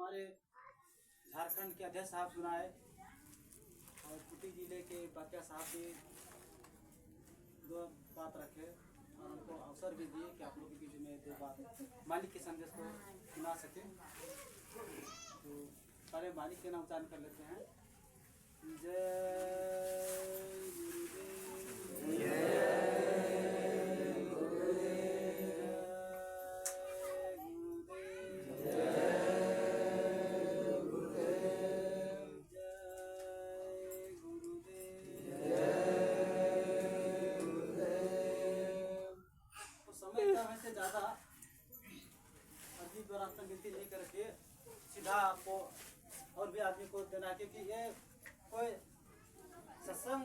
हमारे झारखंड के अध्यक्ष साहब सुनाए और कुटी जिले के बाकिया साहब भी दो बात रखे और उनको अवसर भी दिए कि आप लोग के बीच में दो बात मालिक के संदेश को सुना सके। तो पहले मालिक के नाम उच्चारण कर लेते हैं। ज़्यादा अजीब रास्ता गिनती नहीं करके सीधा आपको और भी आदमी को देना, क्योंकि ये कोई सत्संग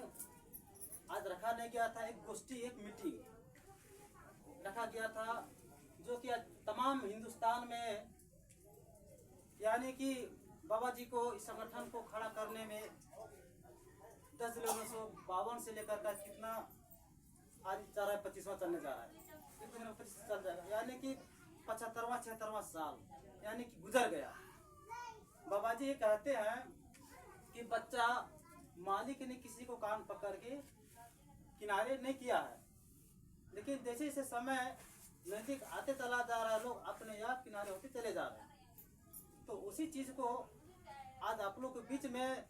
आज रखा नहीं गया था। एक गोष्ठी, एक मीटिंग रखा गया था जो कि आज तमाम हिंदुस्तान में यानी कि बाबा जी को इस संगठन को खड़ा करने में 10 जिले 1952 से लेकर का कितना आज जा रहा है, 25वां चलने जा रहा है, चल जाएगा, यानी कि 75वां 76वां साल यानी कि गुजर गया। बाबा जी कहते हैं कि बच्चा मालिक ने किसी को कान पकड़ के किनारे नहीं किया है, लेकिन जैसे जैसे समय नजदीक आते चला जा रहा है, लोग अपने आप किनारे होते चले जा रहे हैं। तो उसी चीज को आज आप लोग के बीच में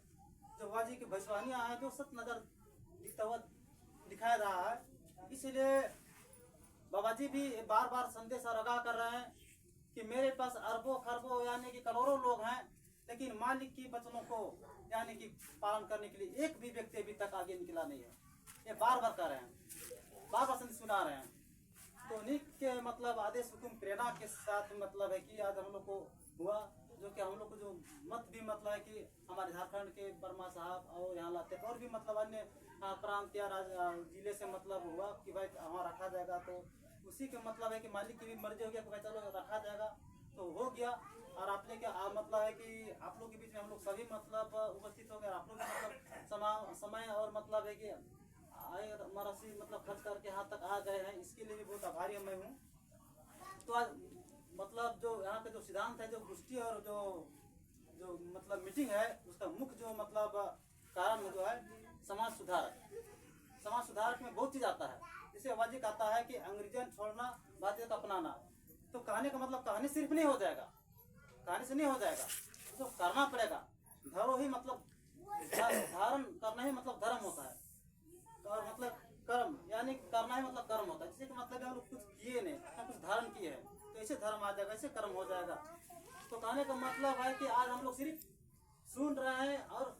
जो बाबा जी की भविष्यवाणियां हैं, जो सत्य नजर दिखता हुआ दिखाया रहा है, इसलिए बाबा जी भी बार बार संदेश और आगाह कर रहे हैं कि मेरे पास अरबों खरबों यानी कि करोड़ों लोग हैं, लेकिन मालिक की वचनों को यानी कि पालन करने के लिए एक भी व्यक्ति अभी तक आगे निकला नहीं है। ये बार बार कर रहे हैं, बार बार संदेश सुना रहे हैं। तो उन्हीं के मतलब आदेश हुकुम प्रेरणा के साथ मतलब है कि आज हम लोग को हुआ, जो कि हम लोग को जो मत भी मतलब है कि हमारे झारखंड के वर्मा साहब और यहाँ लाते और भी मतलब अन्य प्रांत या जिले से मतलब हुआ कि भाई वहाँ रखा जाएगा। तो उसी के मतलब है कि मालिक की भी मर्जी हो गया कि भाई चलो रखा जाएगा, तो हो गया। और आप लोग क्या मतलब है कि आप लोग के बीच में हम लोग सभी मतलब उपस्थित हो गए। आप लोग मतलब समय और मतलब है कि आए राशि मतलब खर्च करके यहाँ तक आ गए हैं, इसके लिए भी बहुत आभारी मैं हूँ। तो आज मतलब जो यहाँ के जो सिद्धांत है, जो गोष्ठी और जो मतलब मीटिंग है, उसका मुख्य जो मतलब कारण जो है समाज सुधारक। समाज सुधारक में बहुत चीज आता है। जैसे बाबा जी कहता है कि अंग्रेजन छोड़ना, भारतीय को अपनाना। तो कहने का मतलब कहानी सिर्फ नहीं हो जाएगा, कहानी से नहीं हो जाएगा, तो करना पड़ेगा। धरो ही मतलब धारण करना ही मतलब धर्म होता है, और मतलब कर्म यानी करना ही मतलब कर्म होता है। जिससे मतलब हम लोग कुछ किए नहीं, हम कुछ धारण किए हैं, तो ऐसे धर्म आ जाएगा, ऐसे कर्म हो जाएगा। तो कहने का मतलब है कि आज हम लोग सिर्फ सुन रहे हैं और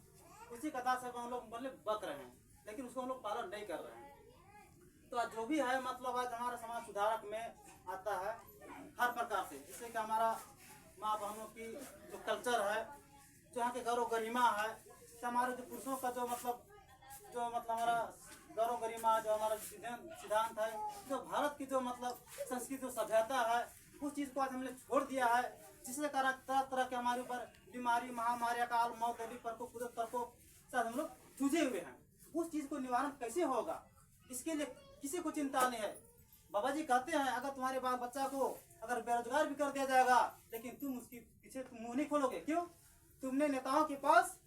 उसी कथा से हम लोग मतलब बक रहे हैं, लेकिन उसको हम लोग पालन नहीं कर रहे हैं। तो आज जो भी है मतलब आज हमारा समाज सुधारक में आता है हर प्रकार से, जिससे कि हमारा माँ बहनों की जो कल्चर है, जो यहाँ के गौरव गरिमा है, हमारे जो पुरुषों का जो मतलब हमारा गौरव गरिमा, जो हमारा सिद्धांत है, जो भारत की जो मतलब संस्कृति जो सभ्यता है, उस चीज़ को आज हमने छोड़ दिया है। जिसके कारण तरह तरह के हमारे ऊपर बीमारी, महामारी, अकाल, मौत, प्रकोप, कुदरत प्रकोप से हम लोग जूझे हुए हैं। उस चीज़ को निवारण कैसे होगा, इसके लिए किसी को चिंता नहीं है। बाबा जी कहते हैं अगर तुम्हारे बाल बच्चा को अगर बेरोजगार भी कर दिया जाएगा, लेकिन तुम उसके पीछे तुम मुंह नहीं खोलोगे। क्यों? तुमने नेताओं के पास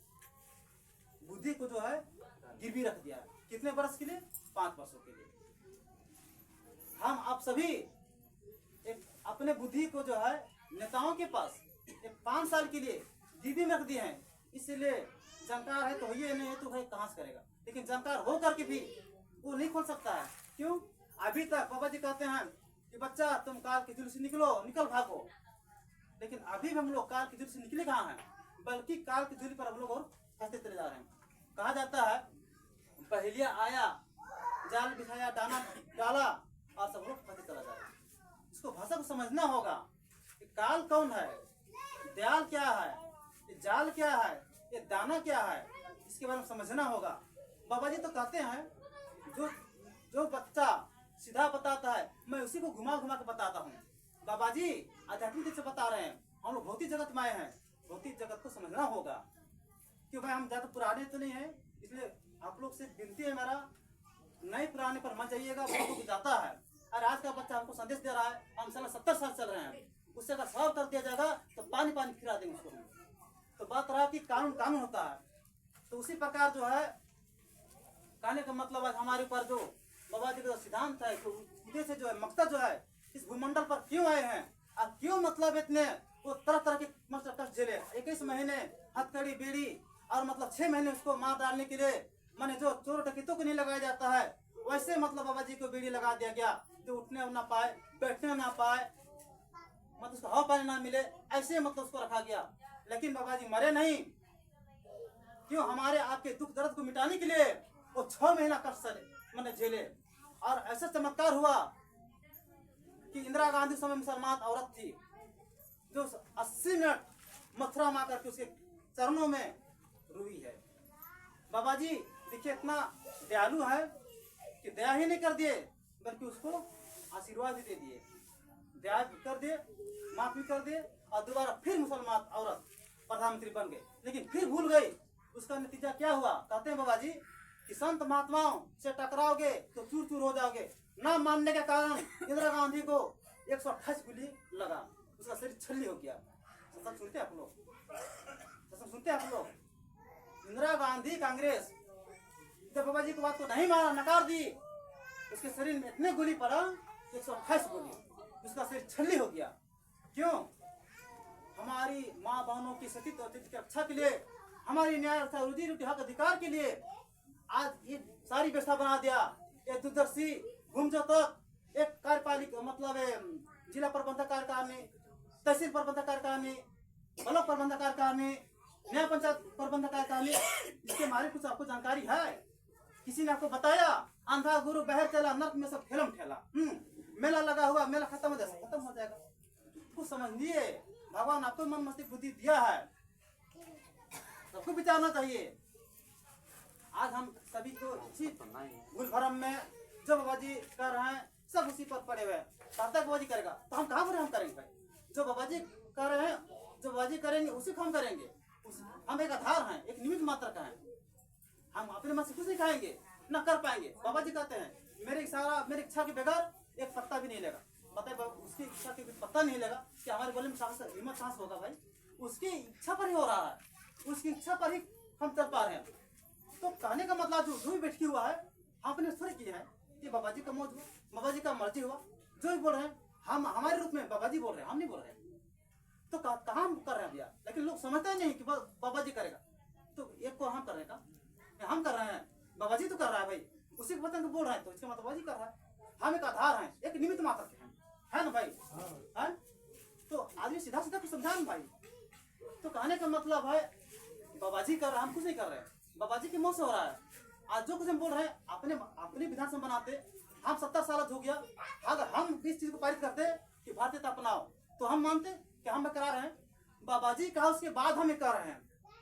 बुद्धि को जो है गिरवी रख दिया। कितने वर्ष के लिए? 5 वर्षों के लिए। हम आप सभी एक अपने बुद्धि को जो है नेताओं के पास 5 साल के लिए गिरवी रख दिए हैं। इसलिए जानकार है तो ये नहीं है तो भाई कहाँ से करेगा, लेकिन जानकार हो करके भी वो नहीं खोल सकता है। क्यों? अभी तक बाबा जी कहते हैं कि बच्चा तुम काल के जुल्म से निकल भागो, लेकिन अभी भी हम लोग काल के जुल्म से निकले कहाँ हैं, बल्कि काल के जुल्म पर हम लोग और फंसते चले जा रहे हैं। कहा जाता है पहलिया आया, जाल बिछाया, दाना डाला और सब लोग फंसते चला जा रहे हैं। इसको भाषा को समझना होगा कि काल कौन है, दयाल क्या है, ये जाल क्या है, ये दाना क्या है, इसके बारे में समझना होगा। बाबा जी तो कहते हैं जो बच्चा सीधा बताता है, मैं उसी को घुमा घुमा के बताता हूँ। बाबा जी आध्यात्मिक से बता रहे हैं, हम लोग भौतिक जगत में आए हैं, भौतिक जगत को समझना होगा। क्यों भाई हम ज्यादा पुराने तो नहीं है, इसलिए आप लोग से विनती है मेरा, नए पुराने पर मत जाइएगा, बहुत जाता है। और आज का बच्चा हमको संदेश दे रहा है, हम साला 70 साल चल रहे हैं, उससे अगर 100 कर दिया जाएगा तो पानी फिरा देंगे उसको। बात रहा कि कानून कानून होता है, तो उसी प्रकार जो है कहने का मतलब है हमारे ऊपर जो बाबा जी का सिद्धांत है, तो उद्देश्य जो है मकसद जो है इस भूमंडल पर क्यों आए हैं और क्यों मतलब इतने वो तरह तरह के मतलब कष्ट झेले। 21 महीने हथकड़ी बीड़ी और मतलब 6 महीने उसको मार डालने के लिए माने जो चोर डकैतों को नहीं लगाया जाता है, वैसे मतलब बाबा जी को बीड़ी लगा दिया गया, जो उठने ना पाए, बैठने ना पाए, मतलब उसको हवा पानी ना मिले, ऐसे मतलब उसको रखा गया। लेकिन बाबा जी मरे नहीं, क्यों? हमारे आपके दुख दर्द को मिटाने के लिए वो 6 महीना कष्ट मैंने झेले। और ऐसा चमत्कार हुआ कि इंदिरा गांधी समय मुसलमान औरत थी जो 80 मिनट मथुरा में आकर के उसके चरणों में रोई है। बाबा जी देखिए इतना दयालु है कि दया ही नहीं कर दिए बल्कि उसको आशीर्वाद भी दे दिए, दया कर दिए, माफ भी कर दिए, और दोबारा फिर मुसलमान औरत प्रधानमंत्री बन गए। लेकिन फिर भूल गई, उसका नतीजा क्या हुआ? कहते हैं बाबा जी कि संत महात्माओं से टकराओगे तो चूर चूर हो जाओगे। ना मानने के कारण इंदिरा गांधी को 128 गोली लगा, उसका शरीर छल्ली हो गया। सत्संग सुनते आप लोग? सत्संग सुनते आप लोग? इंदिरा गांधी कांग्रेस जब बाबा जी की बात को नहीं माना, नकार दी, उसके शरीर में इतने गोली पड़ा, 128 गोली, उसका शरीर छल्ली हो गया। क्यों? हमारी माँ बहनों की सती की रक्षा के लिए, हमारी न्याय व्यवस्था, रोजी रोटी, हक अधिकार के लिए आज ये सारी व्यवस्था बना दिया। ये दूरदर्शी घूमजो तक एक कार्यपालिका मतलब जिला प्रबंधक कार्यकारिणी, तहसील प्रबंधक कार्यकारिणी, ब्लॉक प्रबंधक कार्यकारिणी, न्याय पंचायत प्रबंधक कार्यकारिणी, इसके बारे में कुछ आपको जानकारी है? किसी ने आपको बताया? अंधा गुरु बहर चला, नर्क में सब ठेलम ठेला। मेला लगा हुआ, मेला खत्म हो जाएगा, खत्म हो जाएगा। कुछ समझिए, भगवान आपको मन मस्ती बुद्धि दिया है, सबको विचारना चाहिए। आज हम सभी को इसी गुलभरम में जो बाबा जी कर रहे हैं, सब उसी पर पड़े हुए हैं। तब तक बाबा जी करेगा तो हम कहाँ पर हम करेंगे भाई? जो बाबा जी कर रहे हैं, जो बाबा जी करेंगे उसी को हम करेंगे। हम एक आधार हैं, एक निमित्त मात्र का है। हम अपने मन से कुछ नहीं खाएंगे, ना कर पाएंगे। बाबा जी कहते हैं मेरे इशारा, मेरी इच्छा के बगैर एक पत्ता भी नहीं लेगा। बताए उसकी इच्छा के पत्ता नहीं लेगा कि हमारे गले में सांस, हिम्मत सांस होगा भाई? उसकी इच्छा पर ही हो रहा है, उसकी इच्छा पर ही हम चल पा रहे हैं। तो कहने का मतलब जो भी बैठी हुआ है, आपने थोड़ी किया है कि बाबा जी का मौज हुआ, बाबा जी का मर्जी हुआ, जो भी बोल रहे हैं हम हमारे रूप में बाबा जी बोल रहे हैं, हम नहीं बोल रहे हैं। तो कहाँ हम कर रहे हैं भैया? लेकिन लोग समझते नहीं कि बाबा जी करेगा, तो एक को हम करेगा, हम कर रहे हैं, बाबा जी तो कर रहा है भाई, उसी को बतन बोल रहे हैं, तो इसका मतलब बाबा जी कर रहा है। हम एक आधार हैं, एक निमित्त मात्र के हैं, है ना भाई? है तो आदमी सीधा सीधा कुछ समझा ना भाई। तो कहने का मतलब है बाबा जी कर रहे हैं, हम कुछ नहीं कर रहे हैं, बाबा जी के मुंह से हो रहा है। आज जो कुछ हम बोल रहे हैं अपने अपने विधानसभा बनाते, हम 70 साल हो गया, अगर हम इस चीज को पारित करते कि भारतीयता अपनाओ, तो हम मानते कि हम करा रहे हैं। बाबा जी कहा उसके बाद हम कर रहे हैं,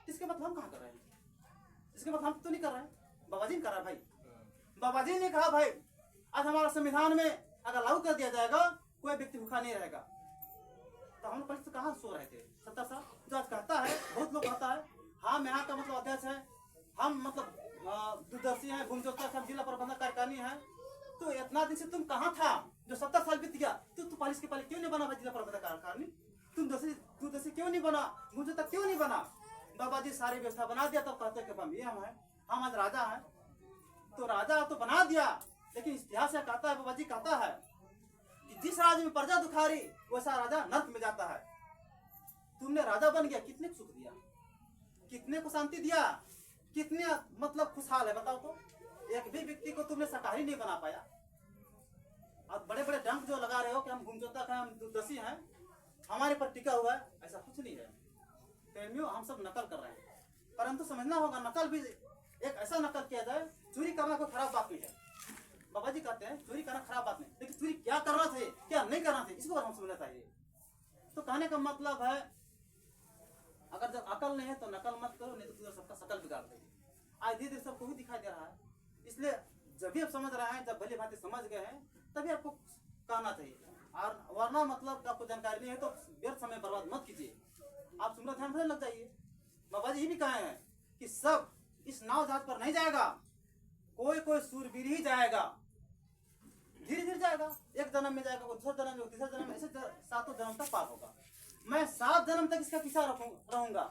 इसके मतलब हम कहाँ कर रहे हैं? इसके मतलब हम तो नहीं कर रहे हैं, बाबा जी ने करा भाई। बाबा जी ने कहा भाई आज हमारा संविधान में अगर लागू कर दिया जाएगा, कोई व्यक्ति भूखा नहीं रहेगा। तो हम पहले से कहाँ सो रहे थे 70 साल? जो आज कहता है, बहुत लोग कहता है हम यहाँ का मतलब अध्यक्ष है, हम मतलब दूरदर्शी है, घूमजोता हम जिला प्रबंधक कार्यकारिणी है। तो इतना दिन से तुम कहाँ था? जो 70 साल बीत गया, तो तू पालिस के पहले क्यों नहीं बना भाई जिला प्रबंधक कार्यकारिणी? तुम दूरदर्शी क्यों नहीं बना? घूमजोता क्यों नहीं बना? बाबा जी सारी व्यवस्था बना दिया, तब कहते कि हम ये हम है, हम आज राजा है। तो राजा तो बना दिया, लेकिन इतिहास से कहता है, बाबा जी कहता है कि जिस राज्य में प्रजा दुखारी वैसा राजा नर्क में जाता है। तुमने राजा बन गया, कितने को सुख दिया, कितने को शांति दिया, कितने मतलब खुशहाल है बताओ तो? एक भी व्यक्ति को तुमने शाकाहारी नहीं बना पाया। अब बड़े बड़े डंक जो लगा रहे हो कि हम घूमजोता हैं, हम दूरदर्शी हैं, हमारे पर टिका हुआ है, ऐसा कुछ नहीं है प्रेमियों। हम सब नकल कर रहे हैं, परंतु समझना होगा नकल भी एक ऐसा नकल किया जाए, चोरी करना कोई खराब बात नहीं है। बाबा जी कहते हैं चोरी करना खराब बात नहीं, लेकिन चोरी क्या करना थे, क्या नहीं करना थे, इसको हम समझना चाहिए। तो कहने का मतलब है अगर जब अकल नहीं है तो नकल मत करो, नहीं तो पूरा सबका शकल बिगाड़ देगी। आज धीरे धीरे सबको भी दिखाई दे रहा है, इसलिए जब भी आप समझ रहे हैं, जब भली भांति समझ गए हैं, तभी आपको कहना चाहिए। और वरना मतलब आपको जानकारी नहीं है तो व्यर्थ समय बर्बाद मत कीजिए, आप सुनना ध्यान से लग जाइए। बाबा जी भी कहे हैं कि सब इस नाव जहाज पर नहीं जाएगा, कोई कोई सूरवीर ही जाएगा, धीरे धीरे जाएगा। एक जन्म में जाएगा, दूसरा जन्म में, तीसरा जन्म में, ऐसे 7 जन्म तक पार होगा। मैं 7 जन्म तक इसका पीछा रहूंगा,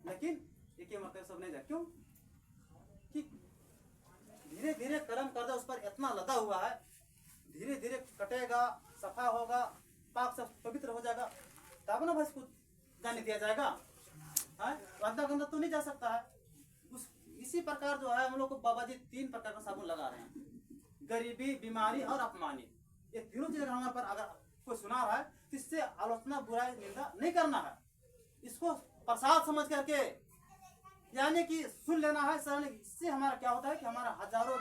लेकिन एक मतलब सब नहीं जाए। क्यों कि धीरे धीरे कर्म कर्जा उस पर इतना लदा हुआ है, धीरे धीरे कटेगा, सफा होगा, पाक सब पवित्र हो जाएगा, तब ना भाई इसको जाने दिया जाएगा। अंदर गंदा तो नहीं जा सकता है। उस इसी प्रकार जो है हम लोग को बाबा जी 3 प्रकार का साबुन लगा रहे हैं, गरीबी, बीमारी और अपमानित। ये तीनों चीजें हमारे पर अगर कोई सुना रहा है तो इससे आलोचना, बुराई, निंदा नहीं करना है, इसको प्रसाद समझ करके यानी कि सुन लेना है सर। इससे हमारा क्या होता है कि हमारा हजारों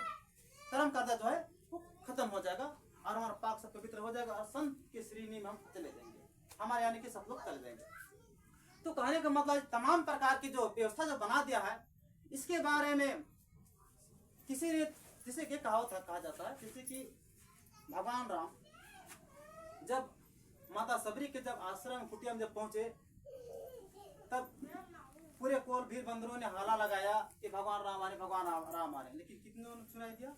कर्म कर्जा जो है वो खत्म हो जाएगा और हमारा पाक सब पवित्र हो जाएगा और संत की श्रेणी में हम चले जाएंगे, हमारे यानी कि सब लोग चले जाएंगे। तो कहने का मतलब तमाम प्रकार की जो व्यवस्था जो बना दिया है, इसके बारे में किसी ने जिसे के कहा जाता है, जैसे कि भगवान राम जब माता सबरी के जब आश्रम कुटिया में जब पहुंचे, तब पूरे कोल भीड़ बंदरों ने हाला लगाया कि भगवान राम आ रहे, भगवान राम आ रहे, लेकिन कितनों ने सुनाई दिया?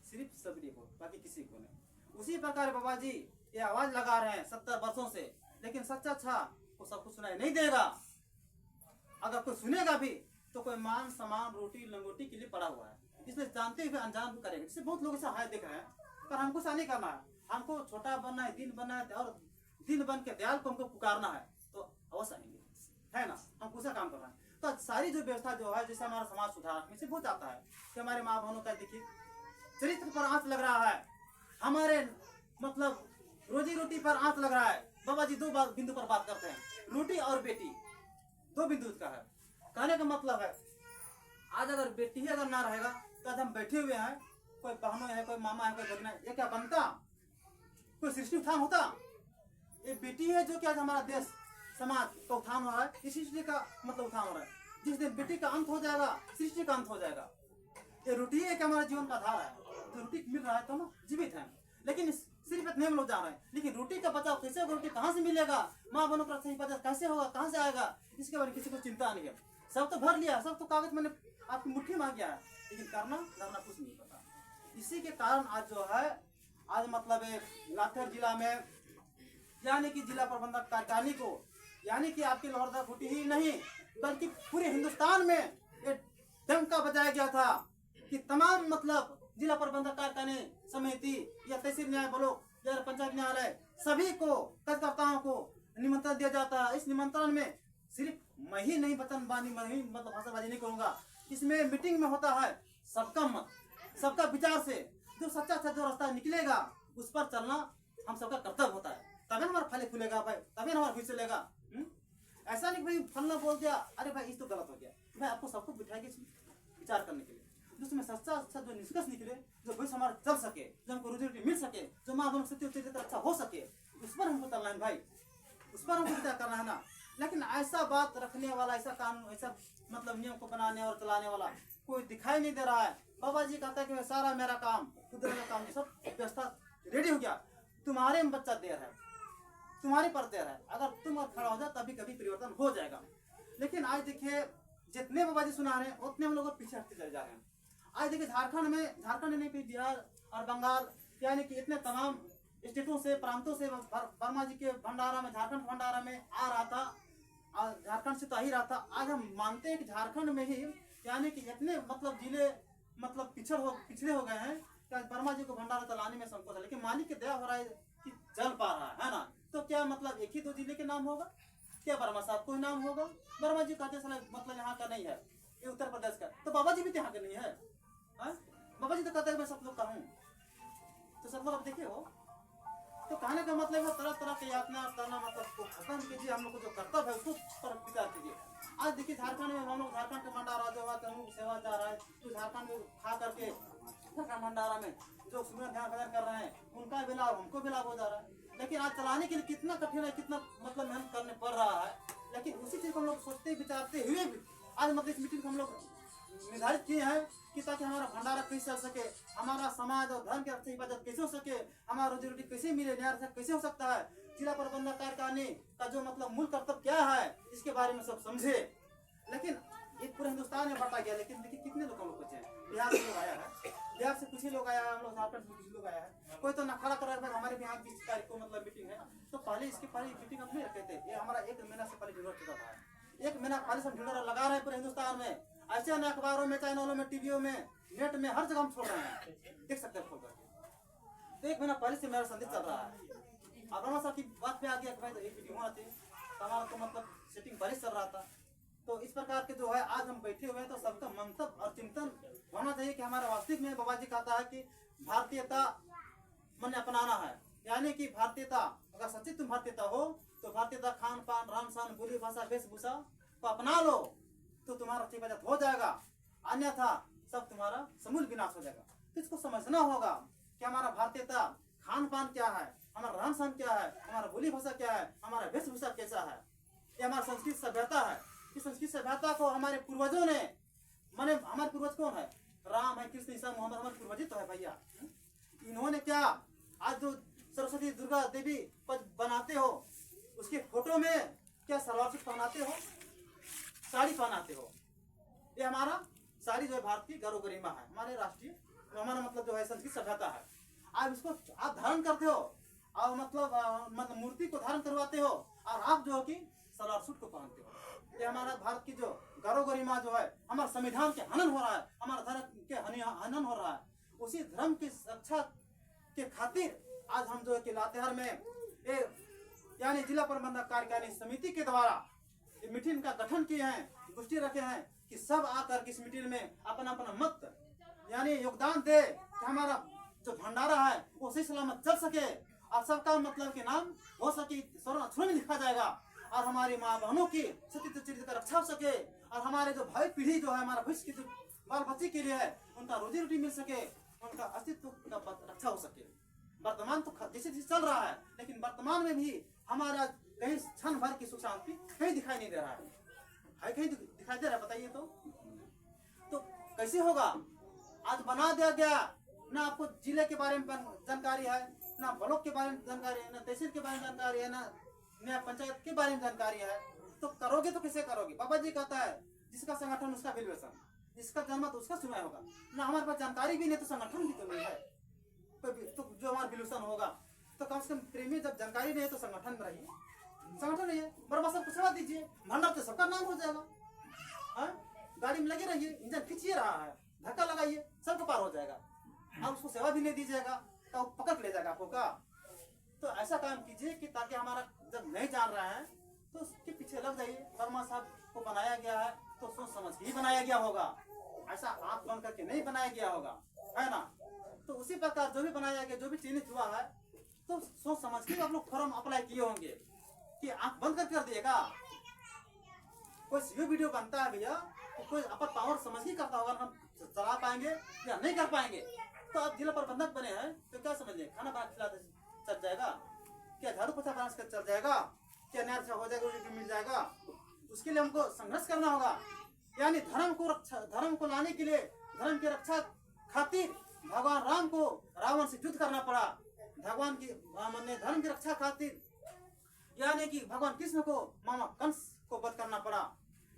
सिर्फ सबरी को, बाकी किसी को नहीं। उसी प्रकार बाबा जी ये आवाज लगा रहे हैं 70 वर्षों से, लेकिन सच्चा अच्छा वो सबको सुनाई नहीं देगा। अगर कोई सुनेगा भी तो कोई मान सम्मान, रोटी लंगोटी के लिए पड़ा हुआ है, इसलिए जानते हुए अनजान करेगा। जिससे बहुत लोग ऐसा हाय देख रहे हैं, पर हमको ऐसा नहीं करना है। हमको छोटा बनना है, दिन बनना है, और दिन बन के दयाल को हमको पुकारना है तो अवश्य आएंगे, है ना। हम उसे काम करना है। तो सारी जो व्यवस्था जो है, जैसे हमारा समाज सुधार में से बहुत आता है कि हमारे माँ बहनों का देखिए चरित्र पर आंच लग रहा है, हमारे मतलब रोजी रोटी पर आंच लग रहा है। बाबा जी 2 बिंदु पर बात करते हैं, रोटी और बेटी, 2 बिंदु का है। कहने का मतलब है आज अगर बेटी ही अगर ना रहेगा तो आज हम बैठे हुए हैं, कोई बहनों है, कोई मामा है, कोई भगना है, ये क्या बनता? कोई सृष्टि उत्थान होता? ये बेटी है जो कि आज हमारा देश समाज का उत्थान हो रहा है, इस सृष्टि का मतलब उत्थान हो रहा है। जिस दिन बेटी का अंत हो जाएगा, सृष्टि का अंत हो जाएगा। ये रोटी है कि हमारा जीवन का आधार है, तो रोटी मिल रहा है तो ना जीवित है। लेकिन सिर्फ इतने हम लोग जा रहे हैं, लेकिन रोटी का बचाव कैसे होगा, रोटी कहाँ से मिलेगा, माँ बहनों का सही बचाव कैसे होगा, कहाँ से आएगा, इसके बारे में किसी को चिंता नहीं है। सब तो भर लिया, सब तो कागज मैंने आपकी मुट्ठी में आ गया है, लेकिन करना कुछ नहीं पता। इसी के कारण आज जो है, आज मतलब लातेहार जिला में यानी कि जिला प्रबंधक कार्यकारिणी को, यानी कि आपके लोहरदगा घुटी ही नहीं बल्कि पूरे हिंदुस्तान में एक डंका बजाया गया था कि तमाम मतलब जिला प्रबंधक कार्यकारिणी समिति या तहसील न्याय ब्लॉक या पंचायत न्यायालय सभी को, कार्यकर्ताओं को निमंत्रण दिया जाता है। इस निमंत्रण में सिर्फ मैं ही नहीं वचनबाजी, मैं ही मतलब भाषाबाजी नहीं करूंगा। इसमें मीटिंग में होता है सबका मत, सबका विचार से जो सच्चा अच्छा जो रास्ता निकलेगा उस पर चलना हम सबका कर्तव्य होता है। तभी हमारा फल फूलेगा भाई, तभी हमारा भविष्य चलेगा। ऐसा नहीं भाई फलना बोल दिया, अरे भाई इस तो गलत हो गया। भाई आपको सबको बिठाएंगे विचार करने के लिए, जिसमें सच्चा अच्छा जो निष्कर्ष निकले, जो भविष्य हमारा चल सके, जो हमको रोजी रोटी मिल सके, जो माँ बहनों से अच्छा हो सके, उस पर हमको चलना है भाई, उस पर हमको विचार करना है ना। लेकिन ऐसा बात रखने वाला, ऐसा कानून, ऐसा मतलब नियम को बनाने और चलाने वाला कोई दिखाई नहीं दे रहा है। बाबा जी कहता है कि सारा मेरा काम, खुद का काम, सब व्यवस्था रेडी हो गया, तुम्हारे में बच्चा देर है, तुम्हारे पर देर है, अगर तुम और खड़ा हो जाओ तभी कभी परिवर्तन हो जाएगा। लेकिन आज देखिए जितने बाबा जी सुना रहे हैं उतने हम लोग पीछे हटते चले जा रहे हैं। आज देखिए झारखंड में भी, बिहार और बंगाल यानी कि इतने तमाम स्टेटों से, प्रांतों से वर्मा जी के भंडारा में, झारखंड भंडारा में आ रहा था, और झारखंड से तो आ ही रहा था। आज हम मानते हैं कि झारखंड में ही यानी कि इतने मतलब जिले मतलब पिछड़े हो गए हैं कि आज वर्मा जी को भंडारा चलाने में संकोच है। लेकिन मालिक की दया हो रहा है कि चल पा रहा है ना। तो क्या मतलब एक ही 2 जिले के नाम होगा क्या? वर्मा साहब कोई नाम होगा? वर्मा जी कहते मतलब यहाँ का नहीं है, ये उत्तर प्रदेश का, तो बाबा जी भी यहाँ के नहीं है। बाबा जी तो कहते हैं मैं सब लोग का हूँ, तो सब लोग अब देखे हो। तो कहने का मतलब है तरह तरह के यातना करना मतलब खत्म कीजिए, हम लोग को जो कर्तव्य है उसको पर विचार कीजिए। आज देखिए झारखंड में हम लोग, झारखंड के भंडारा जो है सेवा जा रहा है, तो झारखंड में खा करके झारखंड भंडारा में जो सुबह ध्यान भजन कर रहे हैं उनका भी लाभ, हमको भी लाभ हो जा रहा है। लेकिन आज चलाने के लिए कितना कठिन है, कितना मतलब मेहनत करने पड़ रहा है। लेकिन उसी चीज को हम लोग सोचते विचारते हुए भी आज मतलब इस मीटिंग को हम लोग निर्धारित किए हैं कि ताकि हमारा भंडारा कैसे चल सके, हमारा समाज और धर्म की रक्षा हिफाजत कैसे हो सके, हमारा रोजी रोटी कैसे मिले, न्याय कैसे हो सकता है, जिला प्रबंधक कार्यकारिणी का जो मतलब मूल कर्तव्य क्या है, इसके बारे में सब समझे। लेकिन एक पूरे हिंदुस्तान में बांटा गया, लेकिन देखिए कितने लोग बचे हैं। बिहार से लोग आया है, बिहार से कुछ ही लोग आया है, हम लोग झारखंड से कुछ लोग आया है। कोई तो नखरा कर रहा है हमारे यहाँ 20 तारीख को मतलब मीटिंग है, तो पहले इसके पहले मीटिंग हम नहीं रखे थे, ये हमारा 1 महीना से पहले जरूरत चुका था। 1 महीना पहले से हम ढिंढोरा लगा रहे हैं पूरे हिंदुस्तान में, ऐसे अन्य अखबारों में, चैनलों में, टीवियों में, नेट में, हर जगह हम छोड़ रहे हैं, देख सकते हैं खोल करके। तो 1 महीना पहले से मेरा संदेश चल रहा है। अब रमा साहब की बात पे आ गया कि भाई एक वीडियो होना चाहिए, हमारा तो मतलब सेटिंग पहले चल रहा था। तो इस प्रकार के जो है आज हम बैठे हुए हैं, तो सबका मंतव्य और चिंतन होना चाहिए कि हमारा वास्तविक में बाबा जी कहता है कि भारतीयता मन अपनाना है, यानी कि भारतीयता, अगर सच्ची तुम भारतीयता हो तो भारतीयता खान पान, रहन सहन, बोली भाषा, वेशभूषा को अपना लो तो तुम्हारा हिफाजत हो जाएगा, अन्यथा सब तुम्हारा समूल विनाश हो जाएगा। तो इसको समझना होगा कि हमारा भारतीयता खान पान क्या है, हमारा रहन सहन क्या है, हमारा बोली भाषा क्या है, हमारा वेशभूषा कैसा है, ये हमारा संस्कृत सभ्यता है। इस संस्कृत सभ्यता को हमारे पूर्वजों ने, माने हमारे पूर्वज कौन है, राम है, कृष्ण, ईसा, मोहम्मद, हमारे पूर्वज तो है भैया। इन्होंने क्या, आज जो सरस्वती दुर्गा देवी बनाते हो उसके फोटो में क्या सलवार सूट पहनाते हो, साड़ी पहनाते हो, ये हमारा साड़ी जो है भारतीय गौरव गरिमा है, हमारे राष्ट्रीय, हमारा मतलब जो है संस्कृत सभ्यता है। आप इसको आप धारण करते हो और मतलब मूर्ति को धारण करवाते हो, और आप जो हो कि सलवार सूट को पहनते हो। ये हमारा भारत की जो गौरव गरिमा जो है, हमारा संविधान के हनन हो रहा है, हमारा धर्म के हनन हो रहा है। उसी धर्म की रक्षा के खातिर आज हम जो है कि लातेहार में यानी जिला प्रबंधक कार्यकारिणी समिति के द्वारा मीटिंग का गठन किए हैं, गोष्ठी रखे हैं कि सब आकर इस मीटिंग में अपना अपना मत यानी योगदान दे कि हमारा जो भंडारा है वो सही सलामत चल सके, और सबका मतलब के नाम हो सके स्वर्ण अक्षरों में लिखा जाएगा, और हमारी माँ बहनों की सत्य चरित्र का रक्षा हो सके, और हमारे जो भावी पीढ़ी जो है, हमारा भविष्य की जो बाल बच्चे के लिए है, उनका रोजी रोटी मिल सके, उनका अस्तित्व का रक्षा हो सके। वर्तमान तो जैसे चल रहा है, लेकिन वर्तमान में भी हमारा कहीं क्षण भर की सुख शांति कहीं दिखाई नहीं दे रहा है कहीं दिखाई दे रहा है, बताइए तो कैसे होगा। आज बना दिया गया, ना आपको जिले के बारे में जानकारी है, ना ब्लॉक के बारे में जानकारी है, ना तहसील के बारे में जानकारी है, ना पंचायत के बारे में जानकारी है, तो करोगे तो कैसे करोगे। बाबा जी कहता है जिसका संगठन उसका विलवेशन, जिसका जन्म तो उसका सुनाया होगा ना। हमारे पास जानकारी भी नहीं तो संगठन भी तो नहीं है, तो जो हमारा विलूषण होगा, तो कम से कम प्रेमी जब जानकारी नहीं है तो संगठन में रहिए, संगठन नहीं है बराबर सबको सेवा दीजिए, भंडार तो सबका नाम हो जाएगा। गाड़ी में लगे रहिए, इंजन खींचिए रहा है, धक्का लगाइए, सबको पार हो जाएगा। आप उसको सेवा भी नहीं दीजिएगा तो पकड़ ले जाएगा आपको का। तो ऐसा काम कीजिए कि ताकि हमारा जब नहीं जान रहा है तो उसके पीछे लग जाइए। वर्मा साहब को बनाया गया है तो सोच समझ के ही बनाया गया होगा, ऐसा आंख बंद करके नहीं बनाया गया होगा, है ना। तो उसी प्रकार जो भी बनाया गया, जो भी चयनित हुआ है, तो सोच समझ के आप लोग फॉर्म अप्लाई किए होंगे कि आंख बंद करके कर दिएगा। कोई सीओ वीडियो बनता है भैया तो कोई अपर पावर समझ ही करता होगा, हम चला पाएंगे या नहीं कर पाएंगे। तो आप जिला प्रबंधक बने हैं तो क्या समझ लें, खाना बना खिला चल जाएगा क्या, झाड़ू पोछा बना कर चल जाएगा क्या, न्याय हो जाएगा, मिल जाएगा। उसके लिए हमको संघर्ष करना होगा, यानी धर्म को लाने के लिए, धर्म की रक्षा खातिर भगवान राम को रावण से युद्ध करना पड़ा। भगवान की रावण ने धर्म की रक्षा खातिर, यानी कि भगवान कृष्ण को मामा कंस को वध करना पड़ा।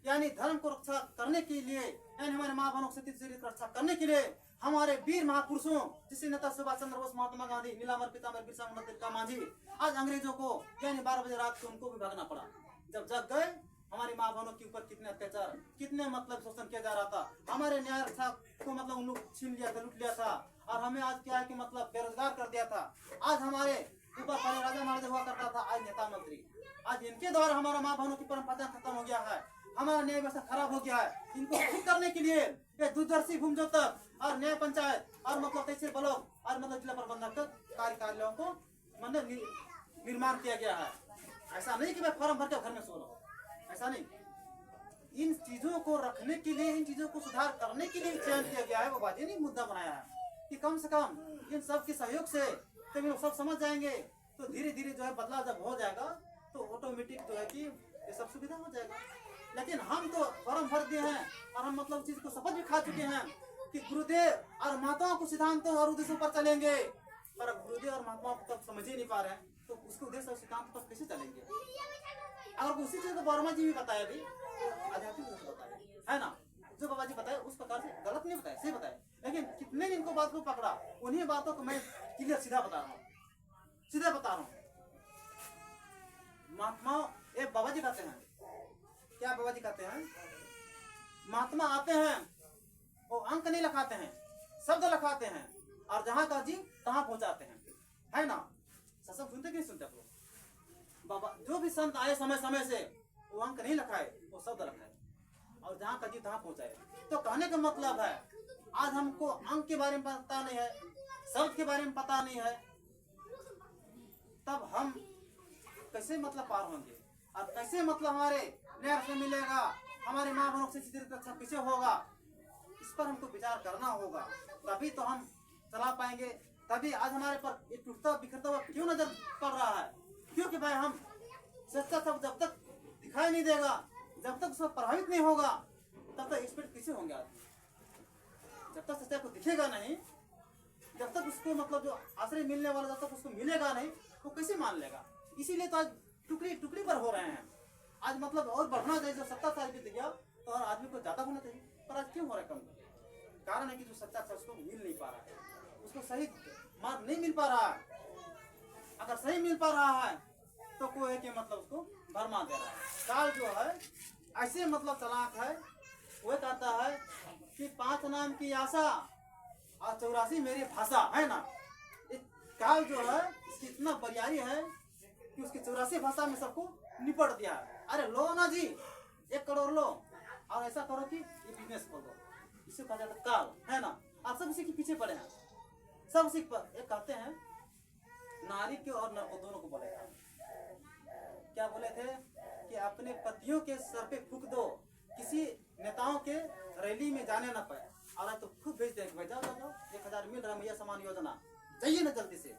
यानी धर्म को रक्षा करने के लिए, यानी हमारे माँ बहनों की रक्षा करने के लिए हमारे वीर महापुरुषों जैसे नेता सुभाष चंद्र बोस, महात्मा गांधी, नीलांबर पितामह, बिरसा मुंडा, तिलका मांझी, आज अंग्रेजों को यानी 12 बजे रात को उनको भी भागना पड़ा। जब जग गए हमारी माँ बहनों के ऊपर कितने अत्याचार, कितने मतलब शोषण किया जा रहा था, हमारे न्याय रक्षा को मतलब उन लोग छीन लिया था, लूट लिया था, और हमें आज क्या है कि मतलब बेरोजगार कर दिया था। आज हमारे ऊपर पहले राजा महाराजा हुआ करता था, आज नेता मंत्री, आज इनके द्वारा हमारा माँ बहनों की परंपरा खत्म हो गया है, हमारा न्याय व्यवस्था खराब हो गया है। इनको ठीक करने के लिए ये दूरदर्शी भूमिजोतक और न्याय पंचायत और मतलब तहसील ब्लॉक और मतलब जिला प्रबंधक कार्यालयों को मतलब निर्माण किया गया है। ऐसा नहीं कि मैं फॉर्म भर के घर में सो रहा हूँ, ऐसा नहीं। इन चीजों को रखने के लिए, इन चीजों को सुधार करने के लिए चयन किया गया है। बाबा जी ने मुद्दा बनाया है कि कम से कम इन सब के सहयोग से जब लोग सब समझ जाएंगे तो धीरे धीरे जो है बदलाव जब हो जाएगा तो ऑटोमेटिक जो है कि ये सब सुविधा हो जाएगा। लेकिन हम तो फॉर्म भर दिए हैं और हम मतलब चीज को शपथ भी खा चुके हैं कि गुरुदेव और महात्माओं को सिद्धांतों और उद्देश्यों पर चलेंगे, पर गुरुदेव और महात्माओं को तब समझ ही नहीं पा रहे हैं तो उसके उद्देश्य और सिद्धांत पर कैसे चलेंगे। अगर उसी चीज को वर्मा जी भी बताया भी आध्यात्मिक बताया है ना, जो बाबा जी बताए उस प्रकार से गलत नहीं बताया, सही बताया। लेकिन कितने ने इनको बात को पकड़ा, उन्हीं बातों को मैं क्लियर सीधा बता रहा हूँ, सीधा बता रहा हूँ। महात्मा एक बाबा जी कहते हैं, क्या बाबा बाबा जी कहते हैं महात्मा आते हैं वो अंक नहीं लिखाते हैं, शब्द लिखाते हैं और जहां का जी तहां पहुंचाते हैं, है ना। सत्संग सुनते कि नहीं सुनते आप लोग? बाबा जो भी संत आए समय समय से वो अंक नहीं लिखाए, वो शब्द लिखाए और जहां का जी तहां पहुंचाए। तो कहने का मतलब है आज हमको अंक के बारे में पता नहीं है, शब्द के बारे में पता नहीं है, तब हम कैसे मतलब पार होंगे और कैसे मतलब हमारे न्याय से मिलेगा, हमारे माँ बहनों से अच्छा कैसे होगा, इस पर हमको विचार करना होगा, तभी तो हम चला पाएंगे। तभी आज हमारे पर ये टूटता बिखरता हुआ क्यों नजर पड़ रहा है? क्योंकि भाई हम सच्चा सब जब तक दिखाई नहीं देगा, जब तक उसको प्रभावित नहीं होगा, तब तक एक्सपर्ट कैसे होंगे आदमी? जब तक सच्चाई को दिखेगा नहीं, जब तक उसको मतलब जो आश्रय मिलने वाला जब तक उसको मिलेगा नहीं, वो कैसे मान लेगा? इसीलिए तो आज टुकड़ी टुकड़ी पर हो रहे हैं। आज मतलब और बढ़ना चाहिए, जो 70 साल बीत गया तो और आदमी को ज्यादा होना चाहिए, पर आज क्यों हो रहा है कम? कारण है कि जो सच्चा था उसको मिल नहीं पा रहा है, उसको सही मार्ग नहीं मिल पा रहा है। अगर सही मिल पा रहा है तो कोई है कि मतलब उसको भरमा दे रहा है। काल जो है ऐसे मतलब चालाक है, वो कहता है कि 5 नाम की आशा और 84 मेरी भाषा, है ना। काल जो है इसकी इतना बरियारी है कि उसकी 84 भाषा में सबको निपट दिया है। अरे लो ना जी 1 करोड़ लो और ऐसा करो कि ये बिजनेस खोल दो, इसे कहा जाता है काल, है ना। आप सब इसी के पीछे पड़े हैं, सब उसी पर। एक कहते हैं नारी के और नर को दोनों को बोले, क्या बोले थे कि अपने पतियों के सर पे फूक दो, किसी नेताओं के रैली में जाने ना पाए। और तो खूब भेज देंगे भाई, जाओ जाओ 1000 मिल रहा है मैया समान योजना, जाइए ना जल्दी से,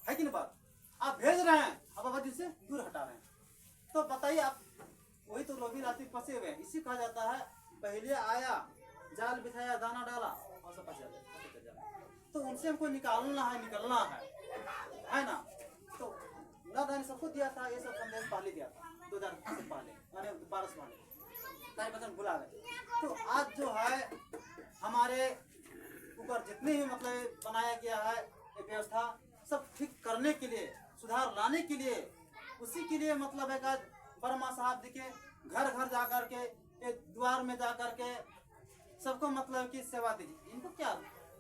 है कि नहीं बात? आप भेज रहे हैं, अब बाबा जी से दूर हटा रहे हैं, तो बताइए आप वही तो लोभी लाती फंसे हुए हैं। इसी कहा जाता है पहले आया जाल बिछाया दाना डाला और सब फंस जाते। तो उनसे हमको निकालना है, निकलना है ना। तो न दानी सबको दिया था, ये सब संदेश पहले दिया था 2000 से पहले, मैंने 12 से पहले, ताकि बचन भुला गए। तो आज जो है हमारे ऊपर जितने ही मतलब बनाया गया है ये व्यवस्था, सब ठीक करने के लिए, सुधार लाने के लिए, उसी के लिए मतलब है कि वर्मा साहब जी के घर घर जाकर के, द्वार में जाकर के सबको मतलब की सेवा दीजिए। इनको क्या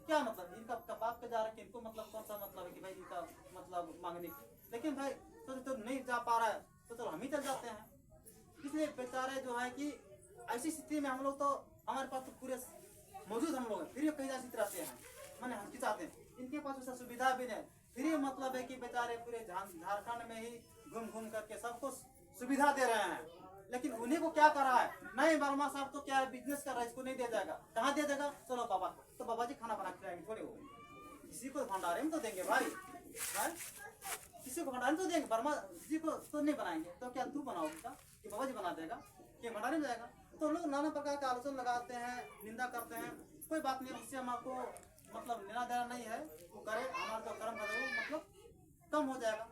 क्या मतलब, इनका कपाप पे जा रहे, इनको मतलब कौन सा मतलब है कि भाई इनका मतलब मांगने की। लेकिन भाई तो नहीं जा पा रहा है तो चलो हम ही चल जाते हैं। इसलिए बेचारे जो है कि ऐसी स्थिति में हम लोग तो, हमारे पास तो पूरे मौजूद हम लोग फिर कहीं जाते रहते हैं, मैंने हिचकिचाते हैं। इनके पास वैसा सुविधा भी नहीं, फिर मतलब है कि बेचारे पूरे झारखंड में ही घूम घूम करके सबको सुविधा दे रहे हैं। लेकिन उन्हीं को क्या कर रहा है, नहीं वर्मा साहब तो क्या बिजनेस कर रहा है, इसको नहीं दिया जाएगा, कहाँ दिया जाएगा, चलो बाबा तो बाबा जी खाना बना खिलाएंगे, थोड़े हो किसी को भंडारे में तो देंगे भाई, है? किसी को भंडारे में तो देंगे, वर्मा जी को तो नहीं बनाएंगे, तो क्या तू बनाओगे कि बाबा जी बना देगा कि भंडारे में जाएगा? तो लोग नाना प्रकार के आलोचना लगाते हैं, निंदा करते हैं, कोई बात नहीं, उससे हमको मतलब लेना देना नहीं है, वो करे, हमारा जो कर्म है वो मतलब कम हो जाएगा।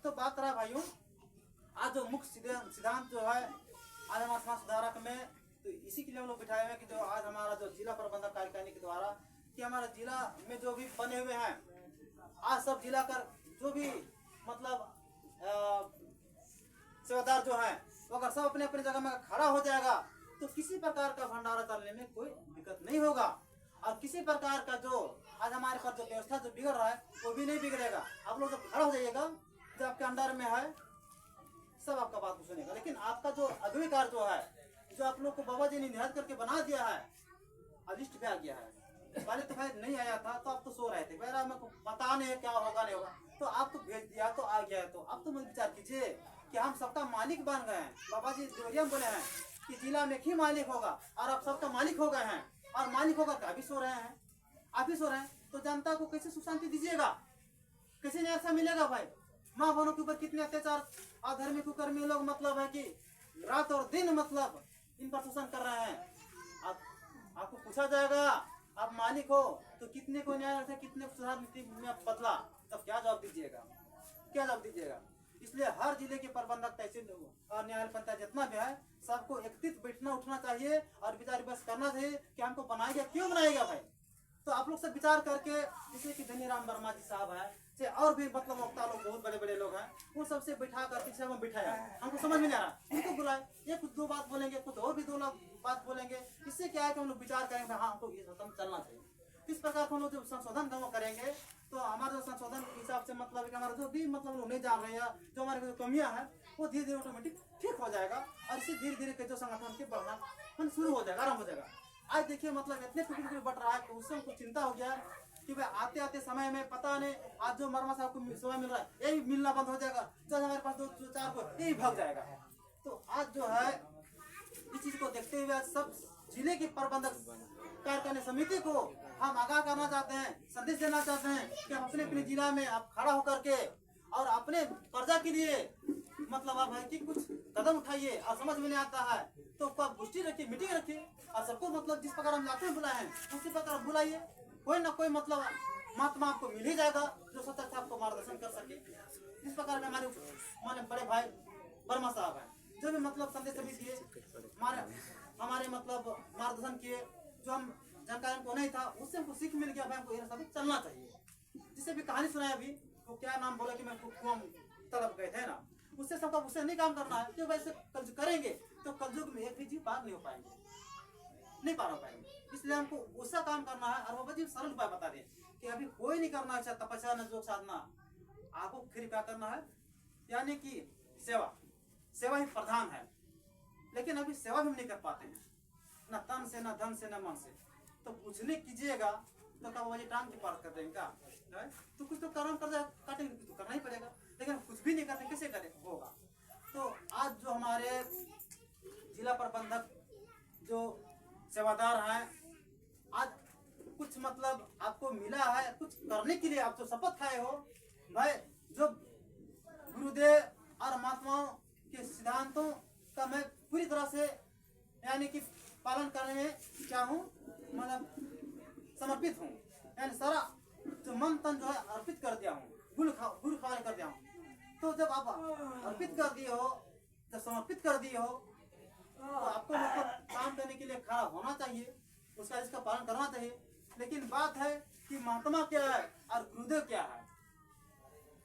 तो बात रहा भाइयों आज जो मुख्य सिद्धांत जो है आज हमारे समाज सुधारक में, तो इसी के लिए हम लोग बिठाए हुए कि जो आज हमारा जो जिला प्रबंधक कार्यकारिणी के द्वारा कि हमारे जिला में जो भी बने हुए हैं, आज सब जिला कर जो भी मतलब सेवादार जो है वो अगर सब अपने अपने जगह में खड़ा हो जाएगा तो किसी प्रकार का भंडारा चलने में कोई दिक्कत नहीं होगा। और किसी प्रकार का जो आज हमारे पास जो व्यवस्था जो बिगड़ रहा है वो भी नहीं बिगड़ेगा। आप लोग जब खड़ा हो जाइएगा, जो आपके अंडर में है सब आपका बात को सुनेगा। लेकिन आपका जो अगली कार्य जो है, जो आप लोग को बाबा जी ने निहत करके बना दिया है, अलिस्ट भी आ गया है। पहले तो भाई नहीं आया था तो आप तो सो रहे थे, मेरा मेरे को पता नहीं है क्या होगा नहीं होगा, तो आप तो भेज दिया तो आ गया है। तो अब तो मुझे विचार कीजिए कि हम सबका मालिक बन गए हैं। बाबा जी जोरिया बोले हैं कि जिला में ही मालिक होगा और आप सबका मालिक हो गए हैं, और मालिक होगा तो अभी सो रहे हैं, आप ही सो रहे हैं। तो जनता को कैसे सुख शांति दीजिएगा, कैसे न्याय ऐसा मिलेगा? भाई माँ बहनों के ऊपर कितने अत्याचार अधर्मी कुकर्मी लोग मतलब है कि रात और दिन मतलब इन पर शोषण कर रहे हैं। आपको पूछा जाएगा आप मालिक हो तो कितने को न्याय रखे, कितने को सुधार नीति में बदला, तब क्या जवाब दीजिएगा, क्या जवाब दीजिएगा? इसलिए हर जिले के प्रबंधक तहसील और न्यायालय पंचायत जितना भी है सबको एकत्रित बैठना उठना चाहिए और विचार विमर्श करना चाहिए कि हमको बनाएगा, क्यों बनाएगा भाई? तो आप लोग सब विचार करके, जैसे कि धनीराम वर्मा जी साहब है, से और भी मतलब वक्ता लोग बहुत बड़े बड़े लोग हैं, वो सबसे बैठा कर पीछे हम बिठाया, हमको समझ में नहीं आ रहा, इनको बुलाए, ये कुछ दो बात बोलेंगे, कुछ और भी दो लोग बात बोलेंगे, इससे क्या है कि हम लोग विचार करेंगे हाँ हमको ये खत्म चलना चाहिए। इस प्रकार हम लोग जब संशोधन हम करेंगे तो हमारा जो संशोधन के हिसाब से मतलब कि हमारा जो भी मतलब लोग नहीं जान रहे हैं, जो हमारे जो कमियां हैं वो धीरे धीरे ऑटोमेटिक ठीक हो जाएगा, और इसी धीरे धीरे जो संगठन के बढ़ना शुरू हो जाएगा, आराम हो जाएगा। आज देखिए मतलब इतने टुकड़े बढ़ रहा है तो उससे हमको चिंता हो गया कि भाई आते आते समय में पता नहीं आज जो वर्मा साहब को समय मिल रहा है ये भी मिलना बंद हो जाएगा, जब हमारे पास दो चार को ये भी भाग जाएगा। तो आज जो है इस चीज को देखते हुए आज सब जिले के प्रबंधक कार्यकारिणी समिति को हम आगाह करना चाहते हैं, संदेश देना चाहते हैं कि हम अपने अपने जिला में आप खड़ा होकर के और अपने प्रजा के लिए मतलब आप है कि कुछ कदम उठाइए, और समझ में नहीं आता है तो आप गोष्ठी रखिए, मीटिंग रखिए, और सबको मतलब जिस प्रकार हम जाते हैं बुलाए हैं उसी प्रकार बुलाइए, कोई ना कोई मतलब महात्मा आपको मिल ही जाएगा जो सतत से आपको मार्गदर्शन कर सके। इस प्रकार में हमारे बड़े भाई वर्मा साहब हैं, जो भी मतलब संदेश भी दिए, हमारे मतलब मार्गदर्शन किए, जो हम जानकारी को नहीं था उससे हमको सीख मिल गया, भाई हमको ये सब चलना चाहिए। जिससे भी कहानी सुनाया अभी वो क्या नाम बोला कि मैं कुआं तलब गए थे ना, उससे सबका उससे नहीं काम करना है, क्यों वैसे करेंगे तो कलयुग में एक भी जीव पार नहीं हो पाएंगे, नहीं पार हो पाएंगे, इसलिए हमको उसका काम करना है। और बाबा जी सरल उपाय बता दें कि अभी कोई नहीं करना है तपस्या न योग साधना, आपको फिर क्या करना है, यानी कि सेवा, सेवा ही प्रधान है, लेकिन अभी सेवा भी हम नहीं कर पाते हैं, न तन से न धन से न मन से, तो पूछने कीजिएगा तो क्या बाबा जी टांग के पार कर देंगे क्या, तो कुछ तो कर्म कर काटेंगे, कुछ तो करना ही पड़ेगा, लेकिन कुछ भी नहीं करते कैसे करे होगा। तो आज जो हमारे जिला प्रबंधक जो सेवादार हैं, आज कुछ मतलब आपको मिला है कुछ करने के लिए, आप जो शपथ खाए हो भाई, जो गुरुदेव और महात्माओं के सिद्धांतों का मैं पूरी तरह से यानी कि पालन करने में क्या हूँ मतलब समर्पित हूँ, यानी सारा जो मन तन जो है अर्पित कर दिया हूँ, गुल खवार कर दिया हूँ। तो जब आप अर्पित कर दिए हो, जब समर्पित कर दिए हो, तो आपको मतलब काम करने के लिए खड़ा होना चाहिए, उसका इसका पालन करना चाहिए। लेकिन बात है कि महात्मा क्या है और गुरुदेव क्या है,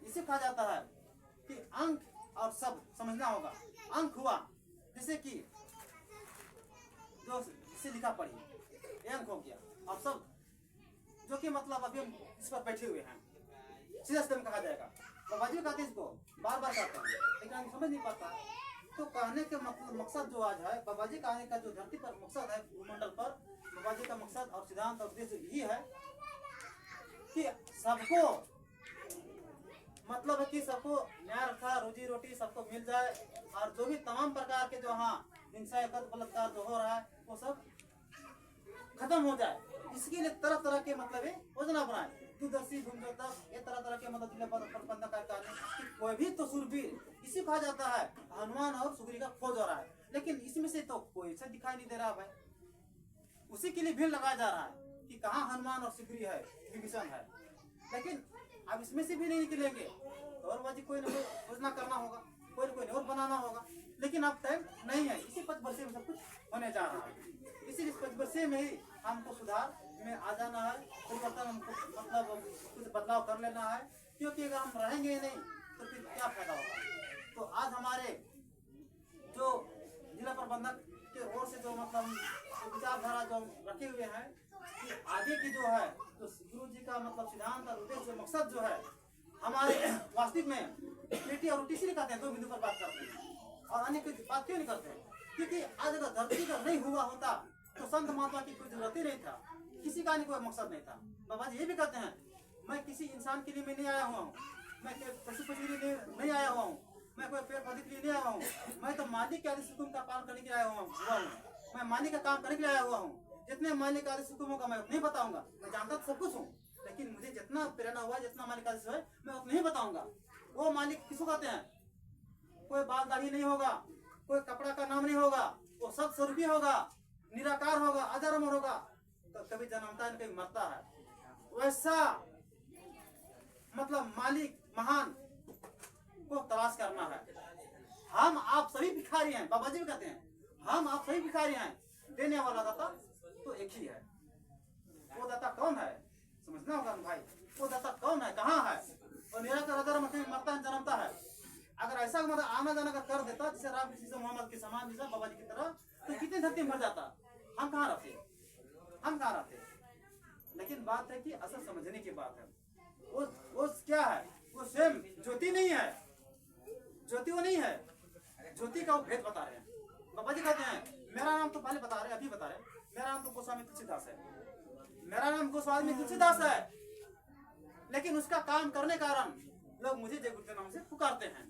इसे कहा जाता है कि अंक और शब्द समझना होगा। अंक हुआ जैसे कि जो इसे लिखा पढ़िए अंक हो गया, और शब्द जो कि मतलब अभी हम इस पर बैठे हुए हैं सीधा सीधा कहा जाएगा, बाबा जी कहते हैं इसको बार बार कहते हैं लेकिन हम समझ नहीं पाता। तो कहने के मतलब मकसद जो आज है बाबा जी कहने का जो धरती पर मकसद है भूमंडल पर, बाबा जी का मकसद और सिद्धांत और उद्देश्य यही है कि सबको मतलब है कि सबको न्याय रखा, रोजी रोटी सबको मिल जाए, और जो भी तमाम प्रकार के जो हाँ हिंसा बलात्कार जो हो रहा है वो सब खत्म हो जाए। इसके लिए तरह तरह के मतलब योजना बनाए, दूरदर्शी भूमियोतक ये तरह तरह के मतलब जिले प्रबंधक कोई भी तो सुरवीर इसी कहा जाता है, हनुमान और सुग्रीव का खोज हो रहा है, लेकिन इसमें से तो कोई से दिखाई नहीं दे रहा भाई। उसी के लिए भीड़ लगाया जा रहा है कि कहाँ हनुमान और सुग्रीव है, विभीषण है, लेकिन अब इसमें से भी नहीं निकलेंगे तो और बाजी कोई ना कोई योजना करना होगा, कोई ना कोई और बनाना होगा, लेकिन अब टाइम नहीं है। इसी 5 वर्ष में सब कुछ होने जा रहा है, इसी 5 वर्ष में ही हमको सुधार में आ जाना है, परिवर्तन हमको मतलब कुछ बदलाव कर लेना है, क्योंकि अगर हम रहेंगे ही नहीं तो फिर क्या फायदा होगा। तो आज हमारे जो जिला प्रबंधक के ओर से जो मतलब विचारधारा जो रखे हुए हैं कि आगे की जो है तो गुरु जी का मतलब सिद्धांत और उद्देश्य मकसद जो है हमारे वास्तविक में बेटी और रोटी इसलिए कहते हैं 2 बिंदु पर बात करते हैं और अन्य कोई बात क्यों नहीं करते हैं, क्योंकि आज अगर धरती का नहीं हुआ होता तो संत महात्मा की कोई जरूरत ही नहीं था, किसी का कोई मकसद नहीं था। बाबा जी ये भी कहते हैं मैं किसी इंसान के लिए मैं नहीं आया हुआ हूँ, मैं पशु पक्षी के लिए नहीं आया हुआ हूँ, मैं कोई पेड़ पौधे के लिए नहीं आया हूँ, मैं तो मालिक के आदेश हुकुम का पालन करने के लिए आया हुआ हूँ, मैं मालिक का काम करने के लिए आया हुआ हूँ। जितने मालिक का आदेश हुकुम होगा मैं नहीं बताऊंगा, मैं जानता तो सब कुछ हूँ, लेकिन मुझे जितना प्रेरणा हुआ जितना मालिक का आदेश है मैं उतना ही बताऊंगा। वो मालिक किसको कहते हैं, कोई बाल दाढ़ी नहीं होगा, कोई कपड़ा का नाम नहीं होगा, वो सब स्वरूपी होगा, निराकार होगा, अजर अमर होगा, तो कभी जन्मता है कभी मरता है। वैसा मतलब मालिक महान को तलाश करना है। हम आप सभी भिखारी हैं, बाबा जी भी कहते हैं हम आप सभी भिखारी हैं, देने वाला दाता तो एक ही है। वो दाता कौन है, समझना होगा भाई। वो दाता कौन है, कहाँ है, और निराकर मरता है जन्मता है। अगर ऐसा मतलब आना जाना का कर देता जैसे राम कृष्ण मोहम्मद के समान जैसा बाबा जी की तरह, तो कितनी धरती मर जाता, हम कहाँ रहते, हम कहाँ रहते। लेकिन बात है कि असल समझने की बात है। वो क्या है, वो स्वयं ज्योति नहीं है, ज्योति वो नहीं है, ज्योति का वो भेद बता रहे हैं। बाबा जी कहते हैं मेरा नाम तो पहले बता रहे, अभी बता रहे, मेरा नाम तो गोस्वामी तुलसीदास है, मेरा नाम गोस्वामी तुलसीदास है। लेकिन उसका काम करने कारण लोग मुझे जय गुरु के नाम से पुकारते हैं।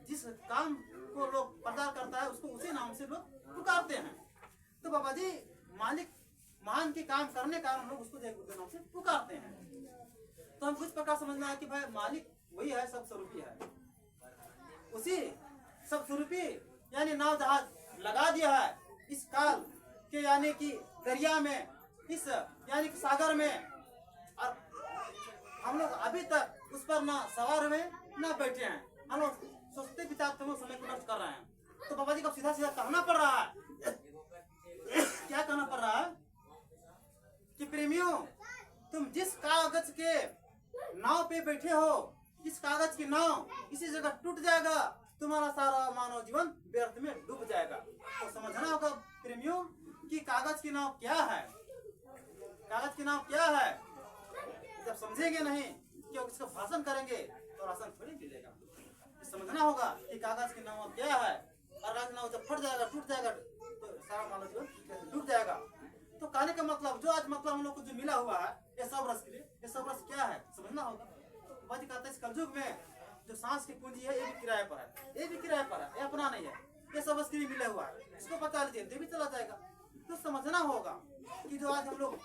जिस काम को लोग प्रचार करता है उसको उसी नाम से लोग पुकारते हैं। तो बाबा जी मालिक मान के काम करने कारण लोग उसको जय गुरु के नाम से पुकारते हैं। तो हम कुछ प्रकार समझना है कि भाई मालिक वही है, सब स्वरूपी है, उसी सब स्वरूपी यानी नाव जहाज लगा दिया है इस काल के यानी कि दरिया में, इस यानी कि सागर में, और हम लोग अभी तक उस पर ना सवार हुए ना बैठे हैं। हम लोग सोचते विचारते हुए समय को नष्ट कर रहे हैं। तो बाबा जी को सीधा सीधा कहना पड़ रहा है क्या कहना पड़ रहा है कि प्रेमियों, तुम जिस कागज के नाव पे बैठे हो, इस कागज की नाव इसी जगह टूट जाएगा, तुम्हारा सारा मानव जीवन व्यर्थ में डूब जाएगा। तो समझना होगा प्रेमियों कि कागज की नाव क्या है, कागज की नाव क्या है। जब समझेंगे नहीं कि इसका भाषण करेंगे तो राशन थोड़ी मिलेगा। समझना होगा कि कागज की नाव क्या है, और कागज की नाव जब फट जाएगा, टूट जाएगा, तो सारा मानव जीवन डूब जाएगा। तो कहने का मतलब जो आज मतलब हम लोग को जो मिला हुआ है ये सब रस के लिए, ये सब रस क्या है समझना होगा। बाबा जी कहते हैं इस कलयुग में जो सांस की पूंजी है ये भी किराए पर है, ये भी किराए पर है, ये अपना नहीं है, ये सब रस के लिए मिला हुआ है, इसको बचा लीजिए ये भी चला जाएगा। तो समझना होगा कि जो आज हम लोग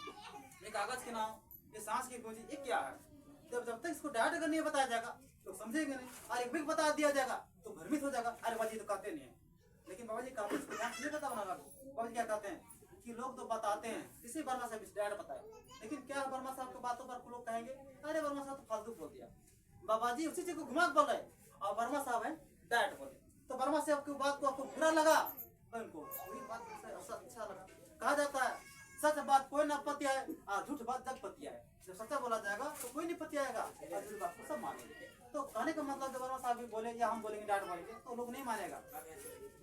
ये कागज के नाम, ये सांस की पूंजी ये क्या है। जब तक इसको डायरेक्ट अगर नहीं बताया जाएगा तो समझेंगे नहीं, और एक भी बता दिया जाएगा तो भ्रमित हो जाएगा, अरे बाबा जी तो कहते नहीं है। लेकिन बाबा जी कहते इसको ध्यान नहीं बताना। बाबा जी क्या कहते हैं कि लोग तो बताते हैं, इसी वर्मा साहब इस डायरेक्ट बताए, लेकिन क्या वर्मा साहब की बातों पर लोग कहेंगे अरे वर्मा साहब तो फालतू बोल दिया। बाबा जी उसी चीज को घुमा बोल रहे और वर्मा साहब है डायरेक्ट बोले। तो वर्मा साहब की बात को आपको बुरा लगा, उनको वही बात अच्छा लगा। कहा जाता है सच बात कोई न पतिया है और झूठ बात जग पतिया है। जब सच्चा बोला जाएगा तो कोई नहीं पतियाएगा और झूठ बात को सब मानेंगे। तो कहने का मतलब जब वर्मा साहब भी बोले या हम बोलेंगे डायरेक्ट बोलेंगे तो लोग नहीं मानेगा,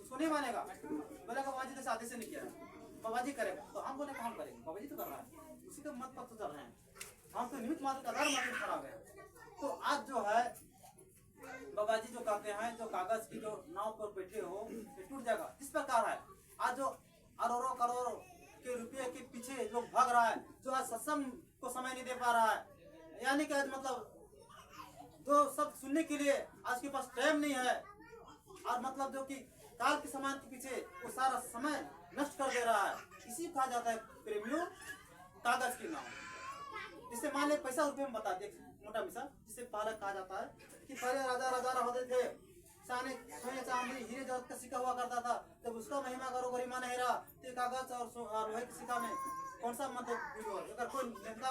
उसको नहीं मानेगा, बोलेगा बाबा जी तो शादी से नहीं किया, बाबा जी करेगा तो हम बोले हम करेंगे, बाबा जी तो कर रहा है, उसी के मत पर तो चल रहे हैं हम, तो निमित्त मात्र का आधार मात्र खड़ा गया। तो आज जो है बाबा जी जो कहते हैं जो कागज की जो नाव पर बैठे हो ये टूट जाएगा। इस प्रकार है आज जो अरबों करोड़ों के रुपये के पीछे लोग भाग रहा है, जो आज सत्संग को समय नहीं दे पा रहा है, यानी कि आज मतलब जो सब सुनने के लिए आज के पास टाइम नहीं है, और मतलब जो कि काल के समान के पीछे वो सारा समय नष्ट कर दे रहा है। इसी कहा जाता है प्रेमियों कागज की नाव। जिससे मान ले पैसा रुपये में बता दे मोटा मिसाल, जिससे पहले कहा जाता है कि पहले राजा राजा होते थे, सोने चांदी हीरे जवाहरात का सिक्का हुआ करता था, जब उसका महिमा करो गरिमा नहीं रहा तो कागज और लोहे के सिक्का में कौन सा मतलब अगर कोई नेता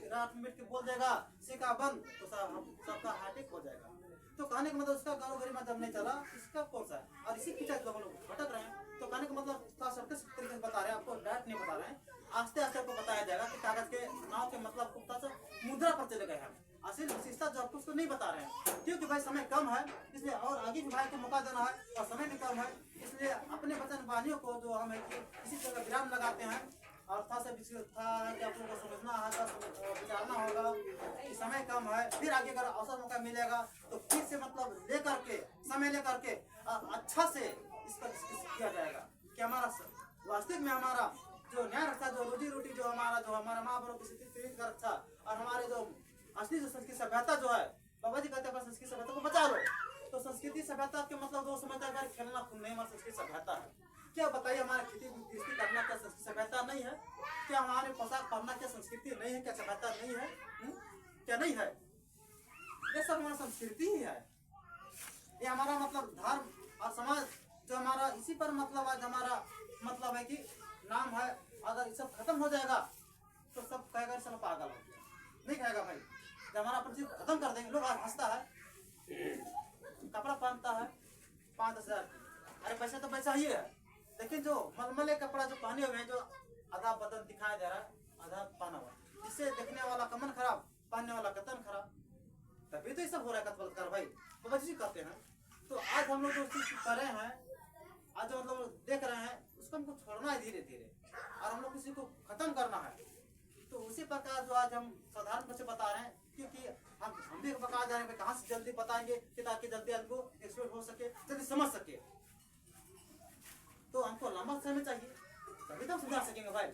रात में बैठ के बोल देगा सिक्का बंद तो सबका हार्ट हो जाएगा। तो कहने का मतलब उसका गौरव गरिमा जब नहीं चला इसका कौन सा है, और इसी पीछे हम लोग भटक रहे हैं। तो कहने का मतलब तरीके से बता रहे हैं, आपको डायरेक्ट नहीं बता रहे हैं, आस्ते आस्ते आपको बताया जाएगा कि कागज के नाव के मतलब पुख्ता से मुद्रा पर चले गए हैं। असल विशेषता जो आपको उसको नहीं बता रहे हैं क्योंकि भाई समय कम है, इसलिए और आगे भी भाई को मौका देना है और समय भी कम है, इसलिए अपने वचन वाणियों को जो हम है कि इसी तरह विराम लगाते हैं। और था से था कि आप लोगों को समझना है, विचारना होगा कि समय कम है, फिर आगे अगर अवसर मौका मिलेगा तो फिर से मतलब लेकर के समय लेकर के अच्छा से इसका किया जाएगा कि हमारा वास्तविक में हमारा जो न्याय रक्षा, जो रोजी रोटी, जो हमारा माँ बड़ों की स्थिति का रक्षा, और हमारे जो असली जो संस्कृति सभ्यता जो है, बाबा जी कहते हैं संस्कृति सभ्यता को बचा लो। तो संस्कृति सभ्यता के मतलब दो समझता है खेलना नहीं, हमारी संस्कृति सभ्यता है। क्या बताइए हमारे खेती गृहस्थी करना क्या संस्कृति सभ्यता नहीं है? क्या हमारे पोशाक पहनना क्या संस्कृति नहीं है? क्या सभ्यता नहीं है? क्या नहीं है? ये सब हमारा संस्कृति ही है। ये हमारा मतलब धर्म और समाज जो हमारा इसी पर मतलब आज हमारा मतलब है कि नाम है। अगर ये सब खत्म हो जाएगा तो सब कहेगा सब पागल हो गया, नहीं कहेगा भाई। जब हमारा अपन चीज खत्म कर देंगे, लोग आज हंसता है, कपड़ा पहनता है 5-10 हज़ार, अरे पैसा तो पैसा ही है, लेकिन जो मलमले कपड़ा जो पहने हुए हैं, जो आधा बदन दिखाई दे रहा है, आधा पहना हुआ, जिससे देखने वाला का मन खराब, पहनने वाला का तन खराब। तभी तो ये सब हो रहा है बलात्कार भाई, बाबा जी कहते हैं। तो आज हम लोग जो चीज कर रहे हैं, आज जो मतलब देख रहे हैं, उसको हमको छोड़ना है धीरे धीरे, और हम लोग किसी को खत्म करना है। तो उसी प्रकार जो आज हम साधारण बच्चे बता रहे हैं, क्योंकि हम भी बता जा रहे हैं कहाँ से जल्दी बताएंगे कि ताकि जल्दी हमको एक्सपर्ट हो सके, जल्दी समझ सके। तो हमको लंबा समय चाहिए, तभी तो हम समझा सकेंगे भाई।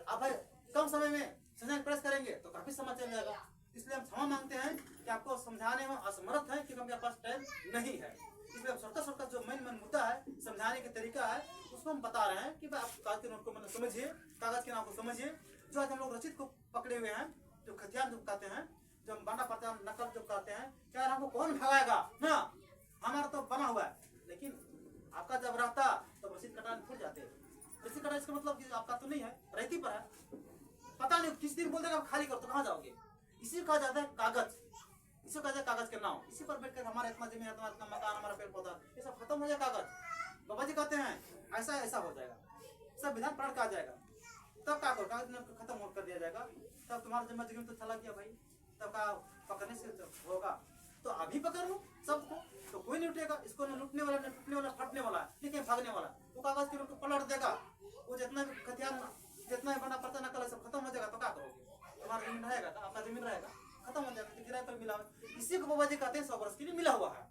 अब भाई कम समय में समझाने प्रयास करेंगे तो काफी समय चल जाएगा। इसलिए हम क्षमा मांगते हैं कि आपको समझाने में असमर्थ है, क्योंकि हमारे पास टाइम नहीं है। इसलिए हम छोटा जो मेन मुद्दा है, समझाने का तरीका है, उसको हम बता रहे हैं कि भाई आप कागज के नोट को मतलब समझिए, कागज के नाम को समझिए। जो आज हम लोग रचित को पकड़े हुए हैं, जो खतियान जो कहते हैं, जो बांटा पड़ता है, नकल जो कहते हैं, क्या हमको कौन भगाएगा ना, हमारा तो बना हुआ है। लेकिन आपका जब रहता तो रसीद कटाने फूट जाते। रसीद कटा इसका मतलब कि आपका तो नहीं है, रहती पर है। पता नहीं किस दिन बोल देगा खाली कर, तो कहाँ जाओगे। इसी कहा जाता है कागज, इसे कहा जाए कागज के नाम। इसी पर बैठकर हमारा इतना जमीन, इतना मकान, हमारा पेड़ पौधा, ये सब खत्म हो जाए कागज। बाबा जी कहते हैं ऐसा ऐसा हो जाएगा, सब विधान पढ़ के आ जाएगा, तब क्या करो, कागज खत्म कर दिया जाएगा। तब तुम्हारा जमीन तो चला गया भाई, तब का पकड़ने से होगा। तो अभी पकड़ लो सबको, तो कोई नहीं उठेगा। इसको न लूटने वाला, न टूटने वाला, फटने वाला, लेकिन भागने वाला, वो कागज के रूप पलट देगा। वो जितना भी खतियान, जितना भी बना पता नकल सब खत्म हो जाएगा। तो क्या करोगे, तुम्हारा जमीन रहेगा, आपका जमीन रहेगा, खत्म हो जाएगा, किराए पर मिला। इसी को बाबा जी कहते हैं 100 वर्ष के लिए मिला हुआ है।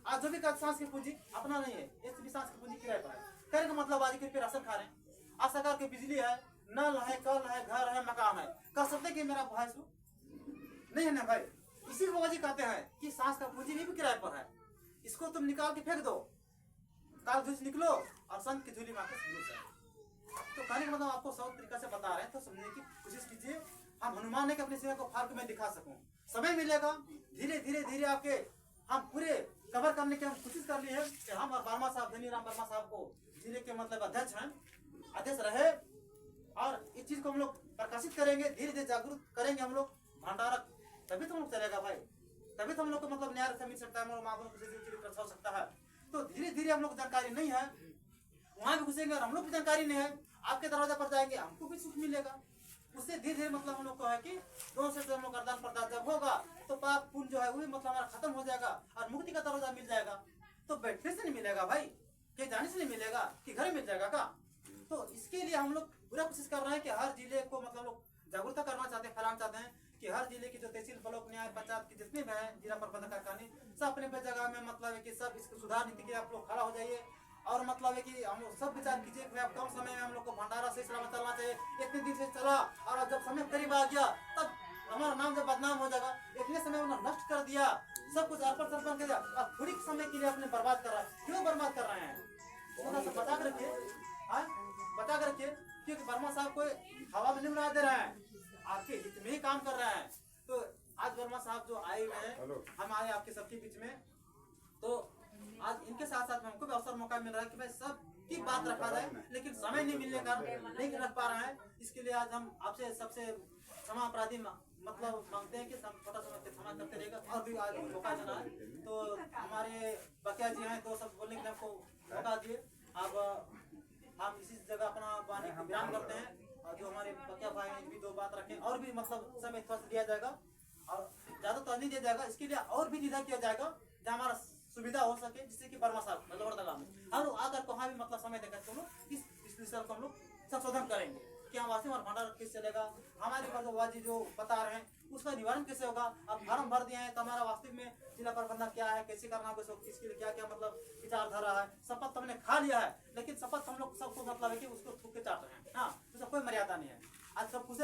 आज जो भी सांस की पूंजी अपना नहीं है, ये भी सांस की पूंजी किराए पर है। कहने का मतलब आज के राशन खा रहे हैं, आज सरकार की बिजली है, नल है, कल है, घर है, मकान है, कह सकते कि मेरा भाई सु नहीं है ना भाई। इसी को बाबा जी कहते हैं कि सांस का पूंजी भी किराए पर है, इसको तुम निकाल के फेंक दो, काल झूठ निकलो और संत की झूली में आकर घुस जाए। तो कहने का मतलब आपको सब तरीका से बता रहे हैं, तो समझने की कोशिश कीजिए। हम हनुमान है कि अपने सेवा को फाड़ के मैं दिखा सकूं, समय मिलेगा, धीरे धीरे धीरे आपके हम पूरे कवर करने की हम कोशिश कर ली है कि हम और वर्मा साहब, धनीराम वर्मा साहब को जिले के मतलब अध्यक्ष हैं, अध्यक्ष रहे, और इस चीज को हम लोग प्रकाशित करेंगे, धीरे धीरे जागरूक करेंगे हम लोग भंडारा, तभी तो हम लोग चलेगा भाई, तभी तो हम लोग को मतलब न्याय से मिल सकता है, हो सकता है। तो धीरे धीरे हम लोग जानकारी नहीं है, वहां भी घुसेंगे और हम लोग की जानकारी नहीं है, आपके दरवाजा पर जाएंगे, हमको भी सुख मिलेगा। उससे धीरे धीरे मतलब हम लोग को है कि दोनों से हम लोग आदान प्रदान जब होगा तो पाप पुण्य जो है वो भी मतलब हमारा खत्म हो जाएगा और मुक्ति का दरवाजा मिल जाएगा। तो बैठने से नहीं मिलेगा भाई, के जाने से नहीं मिलेगा, कि घर मिल जाएगा का। तो इसके लिए हम लोग पूरा कोशिश कर रहे हैं कि हर जिले को मतलब लोग जागरूकता करना चाहते हैं, फैलाना चाहते हैं कि हर जिले की जो तहसील, ब्लॉक, न्याय पंचायत की जितने भी हैं, जिला प्रबंधक कारखाने, सब अपने अपने जगह में मतलब है कि सब इसको सुधार नीति के आप लोग खड़ा हो जाइए। और मतलब है कि हम लोग सब विचार कीजिए कि आप कम समय में हम लोग को भंडारा से सलामत चलना चाहिए। इतने दिन से चला और जब समय करीब आ गया तब हमारा नाम जब बदनाम हो जाएगा, इतने समय उन्होंने नष्ट कर दिया, सब कुछ अर्पण सर्पण कर दिया, अब थोड़ी समय के लिए अपने बर्बाद कर रहा है। क्यों बर्बाद कर रहे हैं, बता कर रखिए, बता कर रखिए, क्योंकि वर्मा साहब को हवा में नहीं उड़ा दे रहे हैं, आपके हित में ही काम कर रहे हैं। तो आज वर्मा साहब जो आए हुए हैं, हम आए आपके सबके बीच में, तो आज इनके साथ साथ हमको भी अवसर मौका मिल रहा है कि भाई सब की बात रखा जाए, लेकिन समय नहीं मिलने का नहीं रख पा रहे हैं। इसके लिए आज हम आपसे सबसे क्षमा अपराधी मतलब मांगते हैं कि छोटा समय से क्षमा करते रहेगा। और भी आज मौका देना है, तो हमारे बकिया जी हैं, तो सब बोलने के लिए हमको मौका दिए। अब हम इसी जगह अपना वाणी को विराम करते हैं, और जो हमारे बकिया भाई हैं भी दो बात रखें, और भी मतलब समय थोड़ा सा दिया जाएगा, और ज्यादा तो नहीं दिया जाएगा, इसके लिए और भी निधा किया जाएगा जहाँ हमारा सुविधा हो सके, जिससे कि वर्मा साहब लोहरदगा में हम लोग आकर को वहाँ भी मतलब समय देकर हम लोग इस विषय को हम लोग संशोधन करेंगे कि हम वास्तव में भंडारा कैसे चलेगा, हमारे पास बाबा जी जो बता रहे हैं उसका निवारण कैसे होगा। अब फॉर्म भर दिए हैं तो हमारा वास्तव में जिला प्रबंधन क्या है, कैसे करना है, इसके लिए क्या क्या मतलब विचारधारा है। शपथ तो हमने खा लिया है, लेकिन शपथ हम लोग सबको मतलब है कि उसको थूक के चाट रहे हैं, हाँ, उसका कोई मर्यादा नहीं है। आज सब पूछ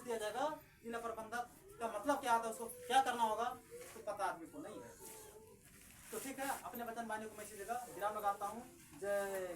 दिया जाएगा जिला प्रबंधक का मतलब क्या आता है, उसको क्या करना होगा, तो पता आदमी को नहीं है। तो ठीक है, अपने वचन मानिए को मैं इसी जगह विराम लगाता हूँ। जय